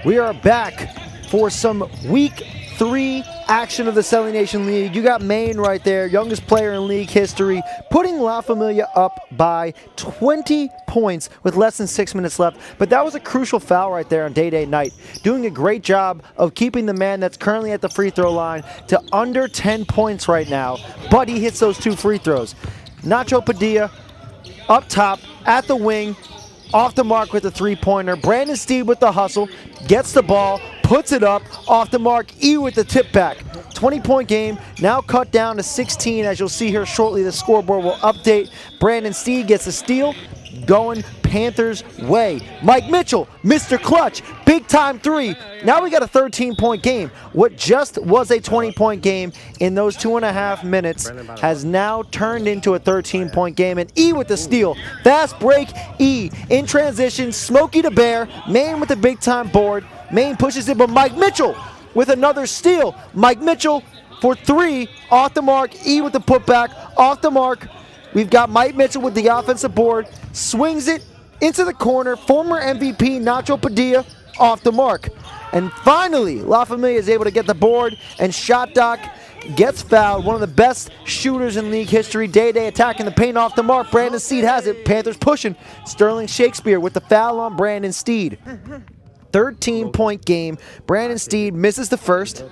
We are back for some Week 3 action of the CeleNation League. You got Maine right there, youngest player in league history, putting La Familia up by 20 points with less than 6 minutes left. But that was a crucial foul right there on Day Night. Doing a great job of keeping the man that's currently at the free throw line to under 10 points right now. But he hits those 2 free throws. Nacho Padilla up top at the wing, off the mark with the three-pointer. Brandon Steed with the hustle, gets the ball, puts it up, off the mark, E with the tip back. 20-point game, now cut down to 16. As you'll see here shortly, the scoreboard will update. Brandon Steed gets a steal, going Panthers way. Mike Mitchell, Mr. Clutch, big time 3. Now we got a 13-point game. What just was a 20-point game in those 2.5 minutes has now turned into a 13-point game. And E with the steal. Fast break, E in transition, Smokey to Bear, Maine with the big time board. Maine pushes it, but Mike Mitchell with another steal. Mike Mitchell for 3, off the mark, E with the putback, off the mark. We've got Mike Mitchell with the offensive board, swings it into the corner. Former MVP Nacho Padilla off the mark. And finally, La Familia is able to get the board, and Shot Doc gets fouled. One of the best shooters in league history. Day attacking the paint off the mark. Brandon Steed has it. Panthers pushing. Sterling Shakespeare with the foul on Brandon Steed. 13-point game. Brandon Steed misses the first.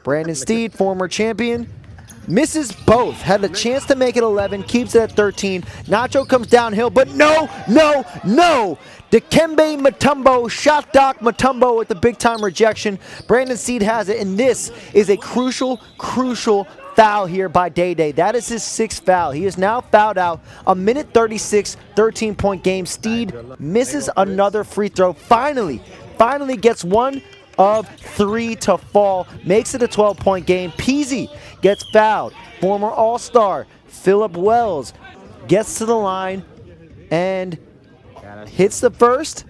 Brandon Steed, former champion, misses both. Had a chance to make it 11, keeps it at 13. Nacho comes downhill, but no. Dikembe Mutombo, Shot Doc Mutombo with the big-time rejection. Brandon Steed has it, and this is a crucial foul here by Day. That is his 6th foul. He is now fouled out. A minute 36, 13-point game. Steed misses another free throw. Finally gets one of 3 to fall. Makes it a 12-point game. Peasy gets fouled. Former All-Star Philip Wells gets to the line and hits the first,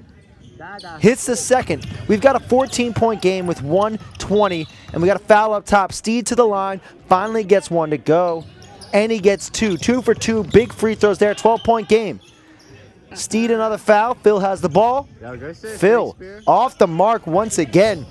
hits the second. We've got a 14-point game with 1:20, and we got a foul up top. Steed to the line, finally gets one to go, and he gets 2. 2 for 2, big free throws there, 12-point game. Steed another foul. Phil has the ball. Phil off the mark once again.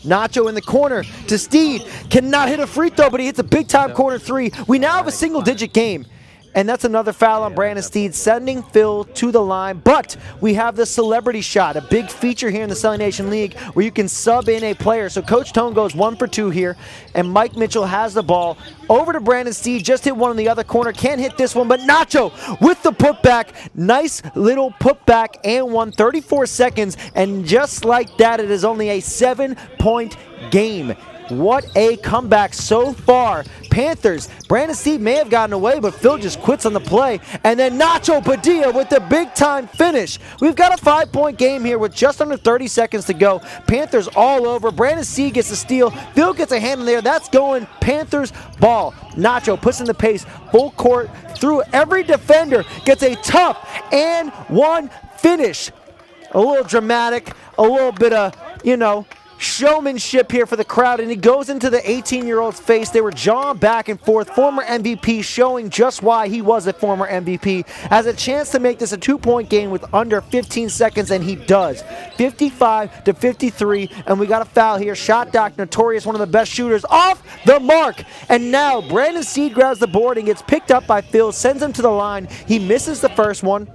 Nacho in the corner to Steed. Cannot hit a free throw, but he hits a big-time corner 3. We now have a single-digit game. And that's another foul on Brandon Steed, sending Phil to the line. But we have the celebrity shot, a big feature here in the CeleNation League where you can sub in a player. So Coach Tone goes 1 for 2 here, and Mike Mitchell has the ball. Over to Brandon Steed, just hit one in the other corner. Can't hit this one, but Nacho with the putback. Nice little putback and 1, 34 seconds. And just like that, it is only a 7-point game. What a comeback so far. Panthers, Brandon Steed may have gotten away, but Phil just quits on the play. And then Nacho Padilla with the big-time finish. We've got a 5-point game here with just under 30 seconds to go. Panthers all over. Brandon Steed gets a steal. Phil gets a hand in there. That's going Panthers ball. Nacho puts in the pace. Full court through every defender. Gets a tough and 1 finish. A little dramatic. A little bit of, showmanship here for the crowd, and he goes into the 18-year-old's face. They were jawing back and forth. Former MVP showing just why he was a former MVP. Has a chance to make this a 2-point game with under 15 seconds, and he does. 55-53, and we got a foul here. Shot Doc, notorious, one of the best shooters, off the mark. And now Brandon Steed grabs the board and gets picked up by Phil, sends him to the line. He misses the first one,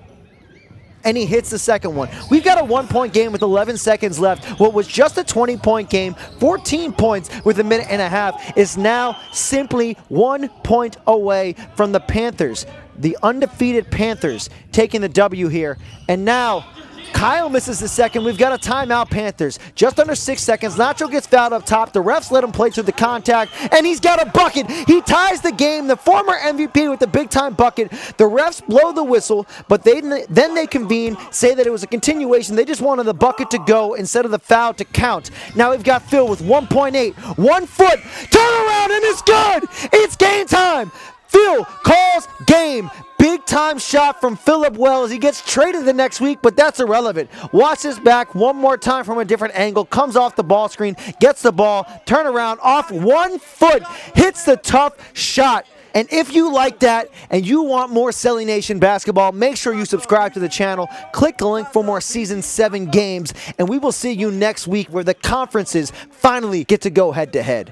and he hits the second one. We've got a 1-point game with 11 seconds left. What was just a 20-point game, 14 points with a minute and a half, is now simply 1 point away from the Panthers. The undefeated Panthers taking the W here. And now Kyle misses the second. We've got a timeout, Panthers. Just under 6 seconds. Nacho gets fouled up top. The refs let him play through the contact, and he's got a bucket. He ties the game. The former MVP with the big-time bucket. The refs blow the whistle, but then they convene, say that it was a continuation. They just wanted the bucket to go instead of the foul to count. Now we've got Phil with 1.8. 1 foot. Turn around, and it's good. It's game time. Phil calls game. Big time shot from Philip Wells. He gets traded the next week, but that's irrelevant. Watch this back one more time from a different angle. Comes off the ball screen, gets the ball, turn around, off 1 foot, hits the tough shot. And if you like that and you want more CeleNation basketball, make sure you subscribe to the channel. Click the link for more Season 7 games, and we will see you next week where the conferences finally get to go head-to-head.